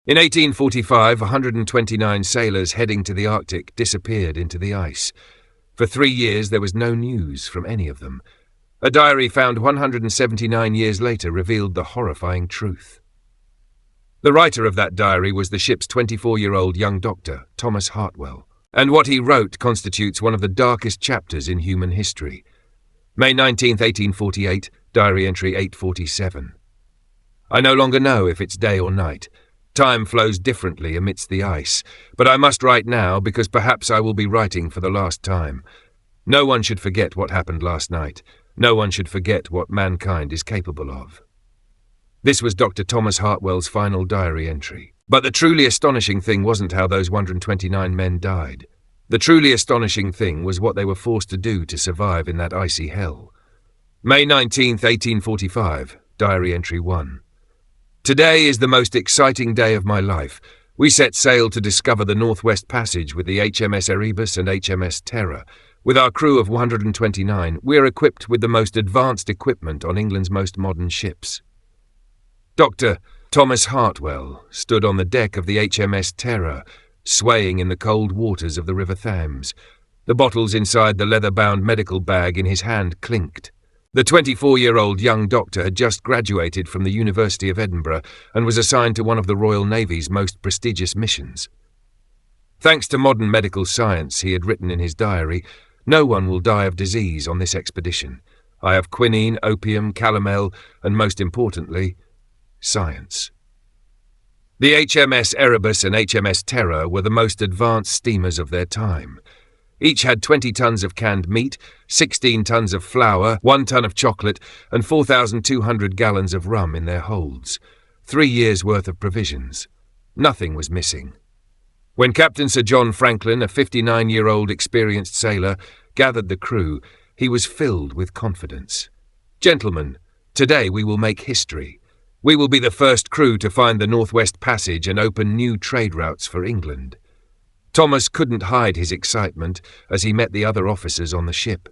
In 1845, 129 sailors heading to the Arctic disappeared into the ice. For 3 years there was no news from any of them. A diary found 179 years later revealed the horrifying truth. The writer of that diary was the ship's 24-year-old young doctor, Thomas Hartwell, and what he wrote constitutes one of the darkest chapters in human history. May 19, 1848, diary entry 847. I no longer know if it's day or night. Time flows differently amidst the ice, but I must write now because perhaps I will be writing for the last time. No one should forget what happened last night. No one should forget what mankind is capable of. This was Dr. Thomas Hartwell's final diary entry. But the truly astonishing thing wasn't how those 129 men died. The truly astonishing thing was what they were forced to do to survive in that icy hell. May 19, 1845, diary entry 1. Today is the most exciting day of my life. We set sail to discover the Northwest Passage with the HMS Erebus and HMS Terror. With our crew of 129, we are equipped with the most advanced equipment on England's most modern ships. Dr. Thomas Hartwell stood on the deck of the HMS Terror, swaying in the cold waters of the River Thames. The bottles inside the leather-bound medical bag in his hand clinked. The 24-year-old young doctor had just graduated from the University of Edinburgh and was assigned to one of the Royal Navy's most prestigious missions. Thanks to modern medical science, he had written in his diary, no one will die of disease on this expedition. I have quinine, opium, calomel, and most importantly, science. The HMS Erebus and HMS Terror were the most advanced steamers of their time. Each had 20 tons of canned meat, 16 tons of flour, 1 ton of chocolate, and 4,200 gallons of rum in their holds. 3 years' worth of provisions. Nothing was missing. When Captain Sir John Franklin, a 59-year-old experienced sailor, gathered the crew, he was filled with confidence. Gentlemen, today we will make history. We will be the first crew to find the Northwest Passage and open new trade routes for England. Thomas couldn't hide his excitement as he met the other officers on the ship.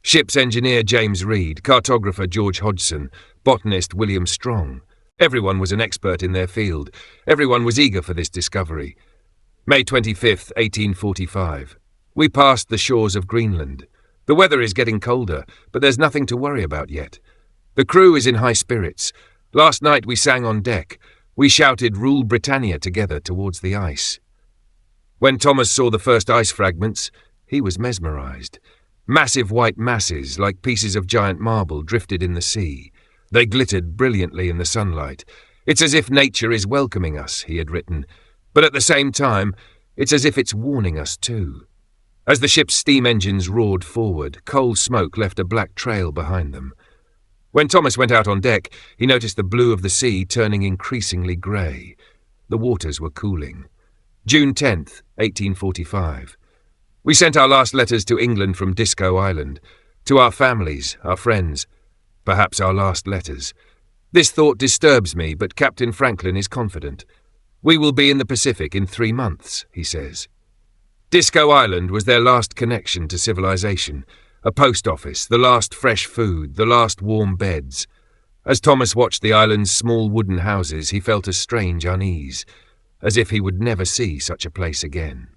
Ship's engineer James Reed, cartographer George Hodgson, botanist William Strong. Everyone was an expert in their field. Everyone was eager for this discovery. May 25th, 1845. We passed the shores of Greenland. The weather is getting colder, but there's nothing to worry about yet. The crew is in high spirits. Last night we sang on deck. We shouted Rule Britannia together towards the ice. When Thomas saw the first ice fragments, he was mesmerized. Massive white masses, like pieces of giant marble, drifted in the sea. They glittered brilliantly in the sunlight. It's as if nature is welcoming us, he had written. But at the same time, it's as if it's warning us too. As the ship's steam engines roared forward, coal smoke left a black trail behind them. When Thomas went out on deck, he noticed the blue of the sea turning increasingly grey. The waters were cooling. June 10th, 1845. We sent our last letters to England from Disco Island, to our families, our friends, perhaps our last letters. This thought disturbs me, but Captain Franklin is confident. We will be in the Pacific in 3 months, he says. Disco Island was their last connection to civilization, a post office, the last fresh food, the last warm beds. As Thomas watched the island's small wooden houses, he felt a strange unease, as if he would never see such a place again.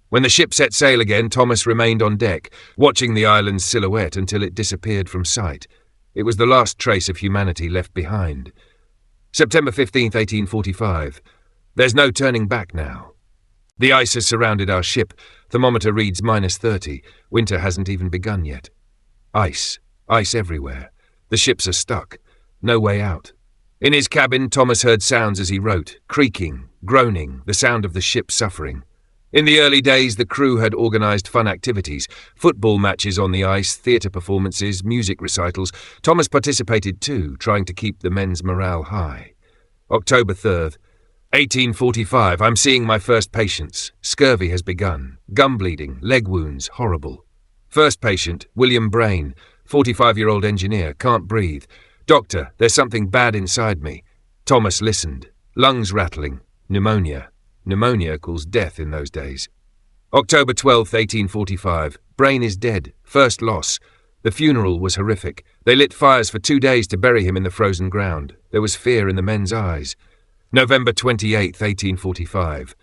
When the ship set sail again, Thomas remained on deck, watching the island's silhouette until it disappeared from sight. It was the last trace of humanity left behind. September 15th, 1845. There's no turning back now. The ice has surrounded our ship. Thermometer reads -30. Winter hasn't even begun yet. Ice. Ice everywhere. The ships are stuck. No way out. In his cabin, Thomas heard sounds as he wrote, creaking, groaning, the sound of the ship suffering. In the early days, the crew had organised fun activities, football matches on the ice, theatre performances, music recitals. Thomas participated too, trying to keep the men's morale high. October 3rd, 1845. I'm seeing my first patients. Scurvy has begun. Gum bleeding, leg wounds, horrible. First patient, William Brain, 45-year-old engineer, can't breathe. Doctor, there's something bad inside me. Thomas listened. Lungs rattling. Pneumonia. Pneumonia equals death in those days. October 12th, 1845. Brain is dead. First loss. The funeral was horrific. They lit fires for 2 days to bury him in the frozen ground. There was fear in the men's eyes. November 28th, 1845.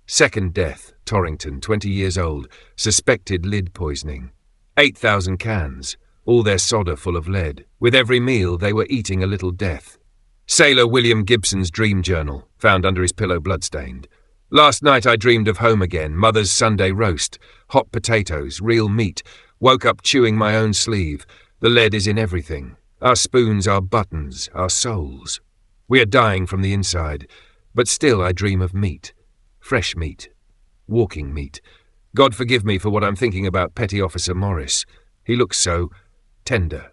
Second death, Torrington, 20 years old, suspected lead poisoning. 8,000 cans, all their sodder full of lead. With every meal they were eating a little death. Sailor William Gibson's dream journal, found under his pillow bloodstained. Last night I dreamed of home again, mother's Sunday roast, hot potatoes, real meat, woke up chewing my own sleeve. The lead is in everything. Our spoons, our buttons, our souls. We are dying from the inside, but still I dream of meat. Fresh meat. Walking meat. God forgive me for what I'm thinking about Petty Officer Morris. He looks so tender.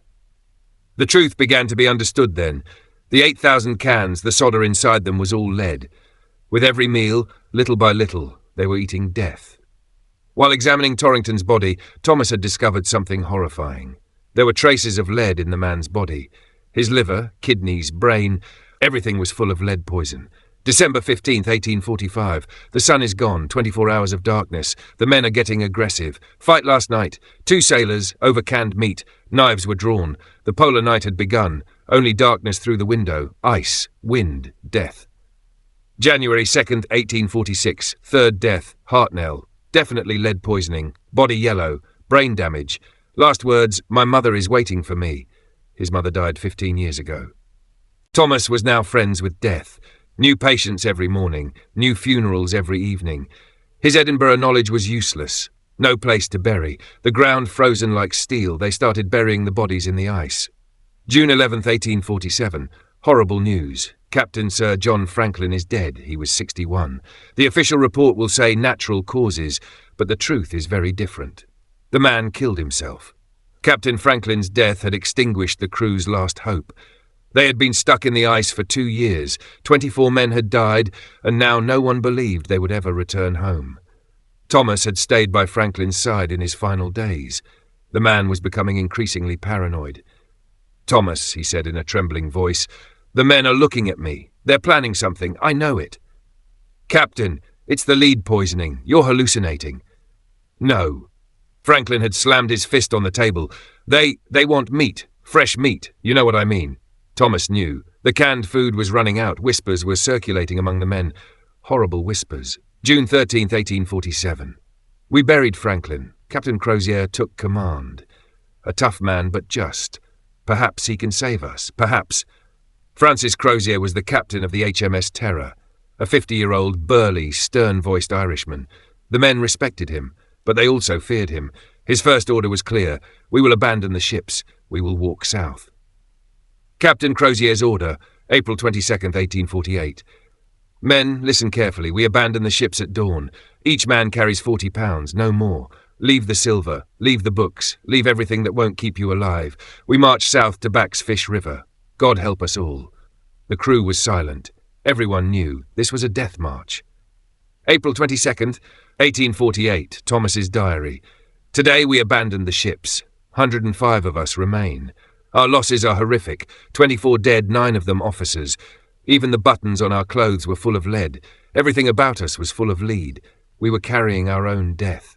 The truth began to be understood then. The 8,000 cans, the solder inside them was all lead. With every meal, little by little, they were eating death. While examining Torrington's body, Thomas had discovered something horrifying. There were traces of lead in the man's body. His liver, kidneys, brain, everything was full of lead poison. December 15th, 1845. The sun is gone, 24 hours of darkness. The men are getting aggressive. Fight last night. 2 sailors, over canned meat. Knives were drawn. The polar night had begun. Only darkness through the window. Ice, wind, death. January 2nd, 1846. Third death, Hartwell. Definitely lead poisoning. Body yellow. Brain damage. Last words, my mother is waiting for me. His mother died 15 years ago. Thomas was now friends with death. New patients every morning, new funerals every evening. His Edinburgh knowledge was useless. No place to bury. The ground frozen like steel. They started burying the bodies in the ice. June 11th, 1847. Horrible news. Captain Sir John Franklin is dead. He was 61. The official report will say natural causes, but the truth is very different. The man killed himself. Captain Franklin's death had extinguished the crew's last hope. They had been stuck in the ice for 2 years. 24 men had died, and now no one believed they would ever return home. Thomas had stayed by Franklin's side in his final days. The man was becoming increasingly paranoid. Thomas, he said in a trembling voice, the men are looking at me. They're planning something. I know it. Captain, it's the lead poisoning. You're hallucinating. No. Franklin had slammed his fist on the table. They want meat. Fresh meat. You know what I mean. Thomas knew. The canned food was running out. Whispers were circulating among the men. Horrible whispers. June 13th, 1847. We buried Franklin. Captain Crozier took command. A tough man, but just. Perhaps he can save us. Perhaps. Francis Crozier was the captain of the HMS Terror, a 50-year-old, burly, stern-voiced Irishman. The men respected him, but they also feared him. His first order was clear. We will abandon the ships. We will walk south. Captain Crozier's order, April 22nd, 1848. Men, listen carefully. We abandon the ships at dawn. Each man carries 40 pounds, no more. Leave the silver, leave the books, leave everything that won't keep you alive. We march south to Back's Fish River. God help us all. The crew was silent. Everyone knew this was a death march. April 22nd, 1848, Thomas's diary. Today we abandoned the ships. 105 of us remain. Our losses are horrific. 24 dead, 9 of them officers. Even the buttons on our clothes were full of lead. Everything about us was full of lead. We were carrying our own death.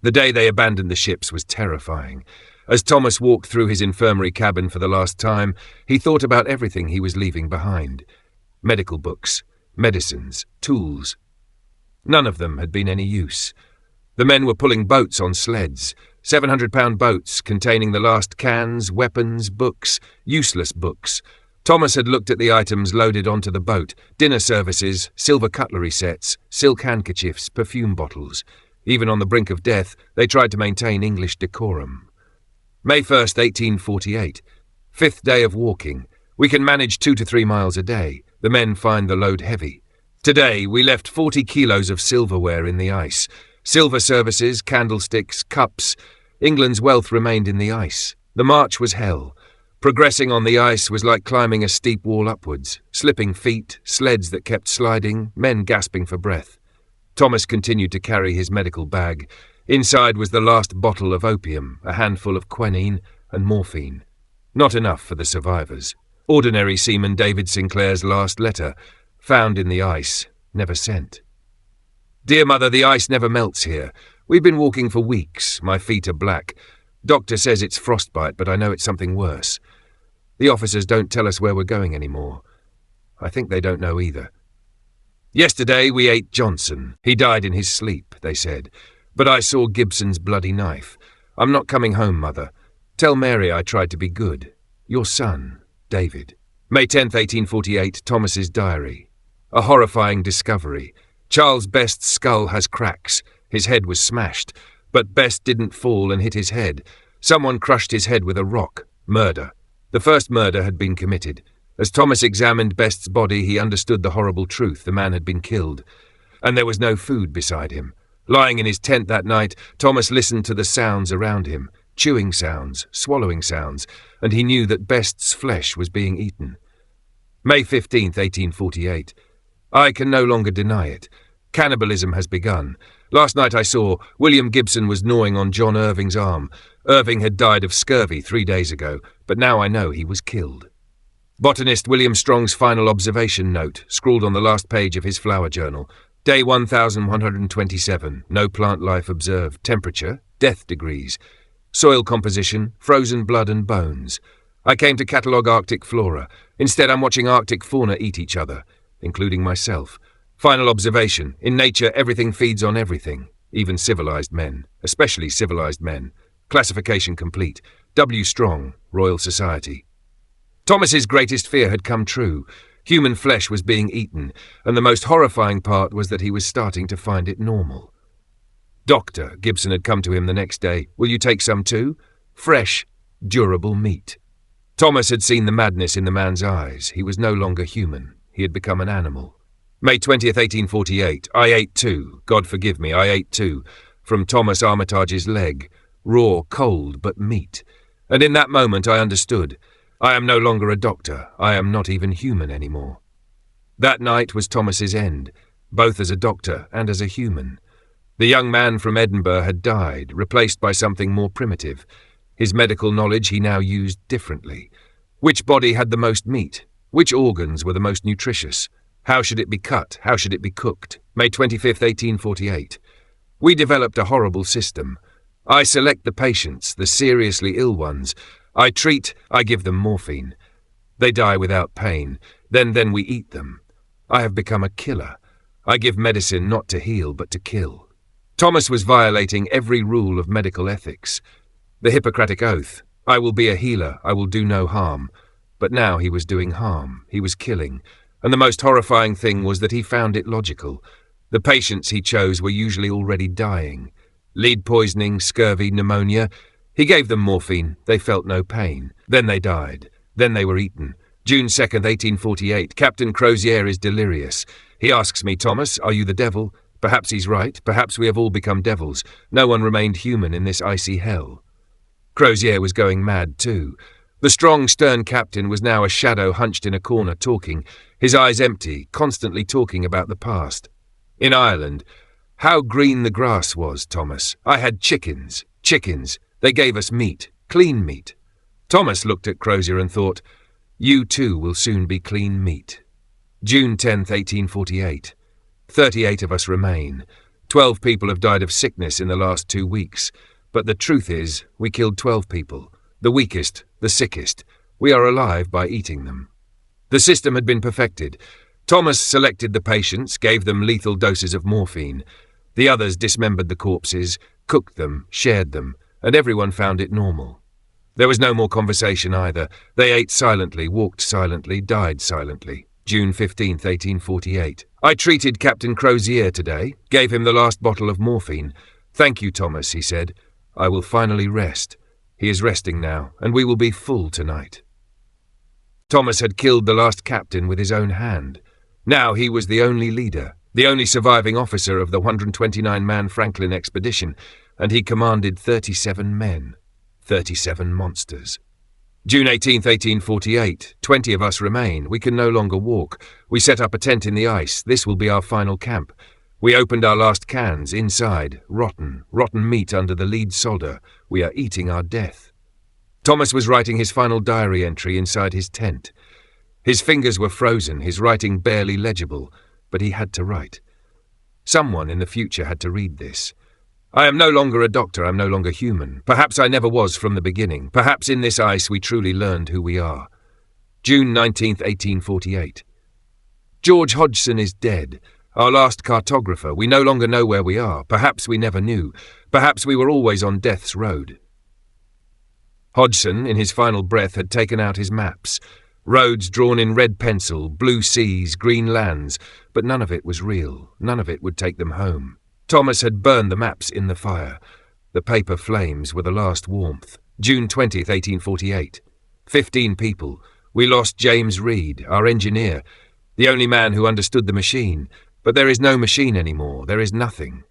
The day they abandoned the ships was terrifying. As Thomas walked through his infirmary cabin for the last time, he thought about everything he was leaving behind. Medical books, medicines, tools. None of them had been any use. The men were pulling boats on sleds, 700-pound boats containing the last cans, weapons, books, useless books. Thomas had looked at the items loaded onto the boat, dinner services, silver cutlery sets, silk handkerchiefs, perfume bottles. Even on the brink of death, they tried to maintain English decorum. May 1st, 1848. 5th day of walking. We can manage 2 to 3 miles a day. The men find the load heavy. Today, we left 40 kilos of silverware in the ice. Silver services, candlesticks, cups. England's wealth remained in the ice. The march was hell. Progressing on the ice was like climbing a steep wall upwards. Slipping feet, sleds that kept sliding, men gasping for breath. Thomas continued to carry his medical bag. Inside was the last bottle of opium, a handful of quinine and morphine. Not enough for the survivors. Ordinary seaman David Sinclair's last letter, found in the ice, never sent. Dear Mother, the ice never melts here. We've been walking for weeks. My feet are black. Doctor says it's frostbite, but I know it's something worse. The officers don't tell us where we're going anymore. I think they don't know either. Yesterday we ate Johnson. He died in his sleep, they said. But I saw Gibson's bloody knife. I'm not coming home, Mother. Tell Mary I tried to be good. Your son, David. May 10th, 1848, Thomas's diary. A horrifying discovery. Charles Best's skull has cracks. His head was smashed. But Best didn't fall and hit his head. Someone crushed his head with a rock. Murder. The first murder had been committed. As Thomas examined Best's body, he understood the horrible truth. The man had been killed. And there was no food beside him. Lying in his tent that night, Thomas listened to the sounds around him. Chewing sounds, swallowing sounds, and he knew that Best's flesh was being eaten. May 15th, 1848. I can no longer deny it. Cannibalism has begun. Last night I saw William Gibson was gnawing on John Irving's arm. Irving had died of scurvy 3 days ago, but now I know he was killed. Botanist William Strong's final observation note, scrawled on the last page of his flower journal. Day 1127, no plant life observed. Temperature, death degrees. Soil composition, frozen blood and bones. I came to catalogue Arctic flora. Instead I'm watching Arctic fauna eat each other, including myself. Final observation, in nature everything feeds on everything, even civilized men, especially civilized men. Classification complete. W. Strong, Royal Society. Thomas's greatest fear had come true. Human flesh was being eaten, and the most horrifying part was that he was starting to find it normal. Doctor, Gibson had come to him the next day. Will you take some too? Fresh, durable meat. Thomas had seen the madness in the man's eyes. He was no longer human. He had become an animal. May 20th, 1848. I ate too. God forgive me, I ate too. From Thomas Armitage's leg. Raw, cold, but meat. And in that moment I understood. I am no longer a doctor. I am not even human anymore. That night was Thomas's end, both as a doctor and as a human. The young man from Edinburgh had died, replaced by something more primitive. His medical knowledge he now used differently. Which body had the most meat? Which organs were the most nutritious? How should it be cut? How should it be cooked? May 25th, 1848. We developed a horrible system. I select the patients, the seriously ill ones. I treat, I give them morphine. They die without pain. Then we eat them. I have become a killer. I give medicine not to heal, but to kill. Thomas was violating every rule of medical ethics. The Hippocratic Oath. I will be a healer. I will do no harm. But now he was doing harm. He was killing. And the most horrifying thing was that he found it logical. The patients he chose were usually already dying. Lead poisoning, scurvy, pneumonia. He gave them morphine. They felt no pain. Then they died. Then they were eaten. June 2nd, 1848. Captain Crozier is delirious. He asks me, Thomas, are you the devil? Perhaps he's right. Perhaps we have all become devils. No one remained human in this icy hell. Crozier was going mad too. The strong, stern captain was now a shadow hunched in a corner talking, his eyes empty, constantly talking about the past. In Ireland, how green the grass was, Thomas. I had chickens. They gave us meat, clean meat. Thomas looked at Crozier and thought, you too will soon be clean meat. June 10th, 1848. 38 of us remain. 12 people have died of sickness in the last 2 weeks. But the truth is, we killed 12 people. The weakest, the sickest. We are alive by eating them. The system had been perfected. Thomas selected the patients, gave them lethal doses of morphine. The others dismembered the corpses, cooked them, shared them, and everyone found it normal. There was no more conversation either. They ate silently, walked silently, died silently. June 15th, 1848. I treated Captain Crozier today, gave him the last bottle of morphine. Thank you, Thomas, he said. I will finally rest. He is resting now, and we will be full tonight. Thomas had killed the last captain with his own hand. Now he was the only leader, the only surviving officer of the 129-man Franklin expedition, and he commanded 37 men, 37 monsters. June 18th, 1848. 20 of us remain. We can no longer walk. We set up a tent in the ice. This will be our final camp. We opened our last cans. Inside, rotten meat under the lead solder. We are eating our death. Thomas was writing his final diary entry inside his tent. His fingers were frozen, his writing barely legible, but he had to write. Someone in the future had to read this. I am no longer a doctor, I'm no longer human. Perhaps I never was from the beginning. Perhaps in this ice we truly learned who we are. June 19th, 1848. George Hodgson is dead. Our last cartographer. We no longer know where we are. Perhaps we never knew. Perhaps we were always on death's road. Hodgson, in his final breath, had taken out his maps. Roads drawn in red pencil, blue seas, green lands, but none of it was real. None of it would take them home. Thomas had burned the maps in the fire. The paper flames were the last warmth. June 20th, 1848. 15 people. We lost James Reed, our engineer, the only man who understood the machine. But there is no machine anymore. There is nothing.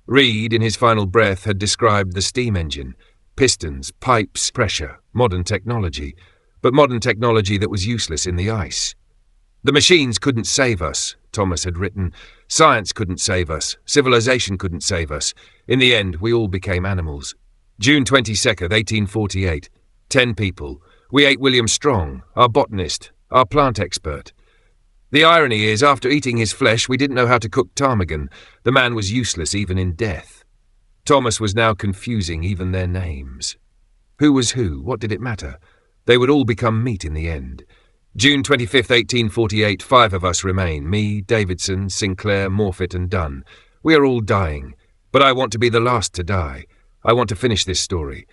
Reed, in his final breath, had described the steam engine. Pistons, pipes, pressure, modern technology. But modern technology that was useless in the ice. The machines couldn't save us, Thomas had written. Science couldn't save us. Civilization couldn't save us. In the end, we all became animals. June 22nd, 1848. 10 people. We ate William Strong, our botanist, our plant expert. The irony is, after eating his flesh, we didn't know how to cook ptarmigan. The man was useless even in death. Thomas was now confusing even their names. Who was who? What did it matter? They would all become meat in the end. June 25th, 1848, 5 of us remain. Me, Davidson, Sinclair, Morfitt and Dunn. We are all dying. But I want to be the last to die. I want to finish this story.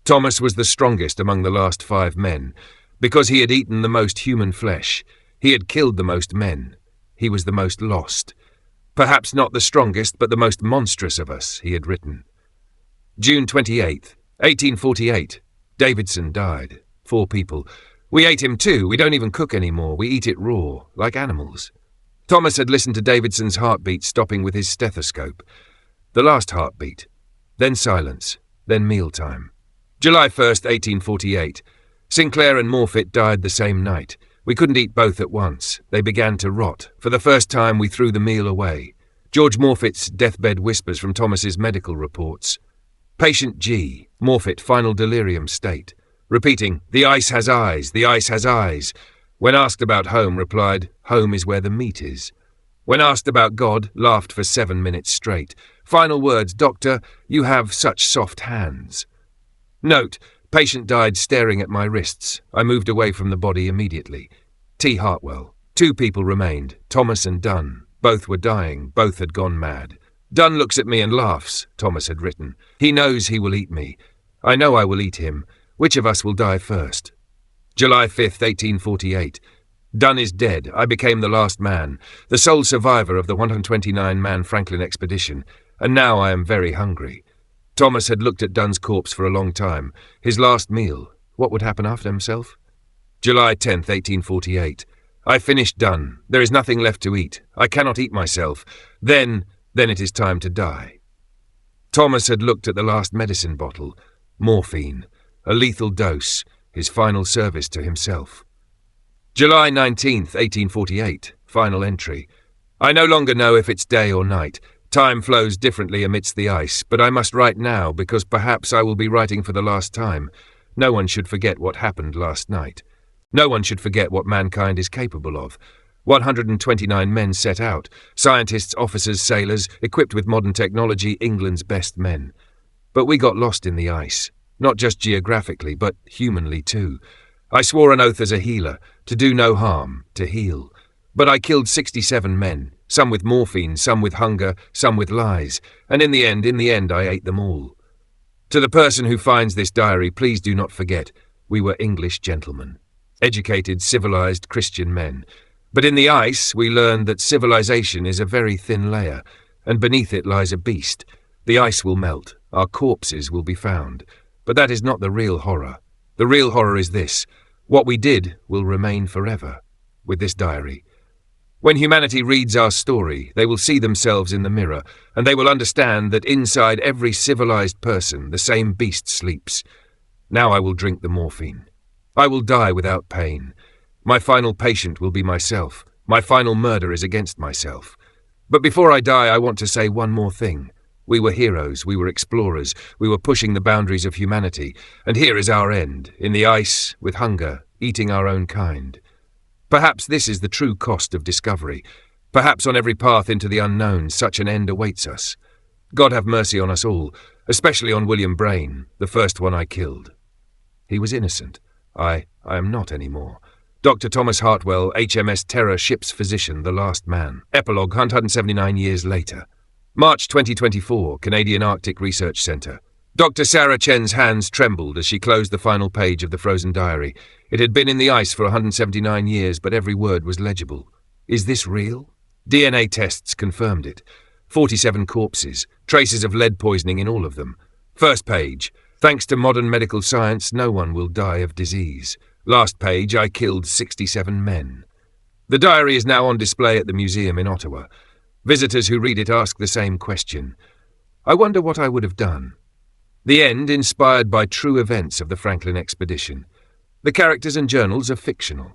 Thomas was the strongest among the last 5 men, because he had eaten the most human flesh. He had killed the most men. He was the most lost. Perhaps not the strongest, but the most monstrous of us, he had written. June 28th, 1848. Davidson died. 4 people. We ate him too. We don't even cook anymore. We eat it raw, like animals. Thomas had listened to Davidson's heartbeat, stopping with his stethoscope. The last heartbeat. Then silence. Then mealtime. July 1st, 1848. Sinclair and Morfitt died the same night. We couldn't eat both at once. They began to rot. For the first time, we threw the meal away. George Morfitt's deathbed whispers from Thomas's medical reports. Patient G. Morfitt, final delirium state. Repeating, "The ice has eyes, the ice has eyes." When asked about home, replied, "Home is where the meat is." When asked about God, laughed for 7 minutes straight. Final words, "Doctor, you have such soft hands." Note, patient died staring at my wrists. I moved away from the body immediately. T. Hartwell. 2 people remained, Thomas and Dunn. Both were dying, both had gone mad. Dunn looks at me and laughs, Thomas had written. He knows he will eat me. I know I will eat him. Which of us will die first? July 5th, 1848. Dunn is dead. I became the last man, the sole survivor of the 129-man Franklin expedition, and now I am very hungry. Thomas had looked at Dunn's corpse for a long time. His last meal. What would happen after himself? July 10th, 1848. I finished Dunn. There is nothing left to eat. I cannot eat myself. Then it is time to die. Thomas had looked at the last medicine bottle. Morphine. A lethal dose. His final service to himself. July 19th, 1848. Final entry. I no longer know if it's day or night. Time flows differently amidst the ice, but I must write now because perhaps I will be writing for the last time. No one should forget what happened last night. No one should forget what mankind is capable of. 129 men set out, scientists, officers, sailors, equipped with modern technology, England's best men. But we got lost in the ice, not just geographically, but humanly too. I swore an oath as a healer, to do no harm, to heal. But I killed 67 men, some with morphine, some with hunger, some with lies, and in the end I ate them all. To the person who finds this diary, please do not forget, we were English gentlemen, educated, civilized Christian men. But in the ice, we learned that civilization is a very thin layer, and beneath it lies a beast. The ice will melt, our corpses will be found. But that is not the real horror. The real horror is this: what we did will remain forever. With this diary. When humanity reads our story, they will see themselves in the mirror, and they will understand that inside every civilized person the same beast sleeps. Now I will drink the morphine. I will die without pain. My final patient will be myself. My final murder is against myself. But before I die, I want to say one more thing. We were heroes, we were explorers, we were pushing the boundaries of humanity, and here is our end, in the ice, with hunger, eating our own kind. Perhaps this is the true cost of discovery. Perhaps on every path into the unknown, such an end awaits us. God have mercy on us all, especially on William Braine, the first one I killed. He was innocent. I am not anymore. Dr. Thomas Hartwell, HMS Terror ship's physician, the last man. Epilogue 179 years later. March 2024, Canadian Arctic Research Centre. Dr. Sarah Chen's hands trembled as she closed the final page of the frozen diary. It had been in the ice for 179 years, but every word was legible. Is this real? DNA tests confirmed it. 47 corpses, traces of lead poisoning in all of them. First page. Thanks to modern medical science, no one will die of disease. Last page, I killed 67 men. The diary is now on display at the museum in Ottawa. Visitors who read it ask the same question. I wonder what I would have done. The end inspired by true events of the Franklin expedition. The characters and journals are fictional.